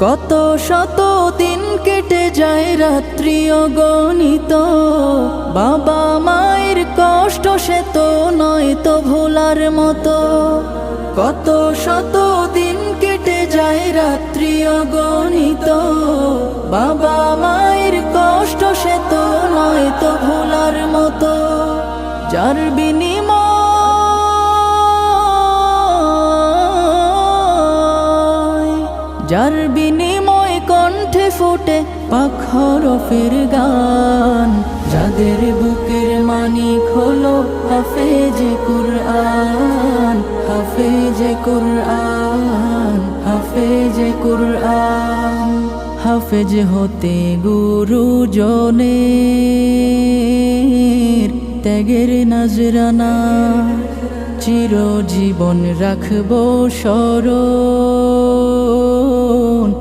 কত শত দিন কেটে যায় রাত্রি অগণিত, বাবা মায়ের কষ্ট সে তো নয় তো ভোলার মতো। কত শত দিন কেটে যায় রাত্রি অগণিত, বাবা মায়ের কষ্ট সে তো নয় তো ভোলার মতো। যার বিনিময় কণ্ঠে ফোটে পাক হরফের গান, যাদের বুকের মানিক হলো হাফেজে কুরআন, হাফেজে কুরআন, হাফেজে কুরআন। হাফেজ হতে গুরুজনের ত্যাগের নজরানা চিরজীবন রাখবো স্মরণ।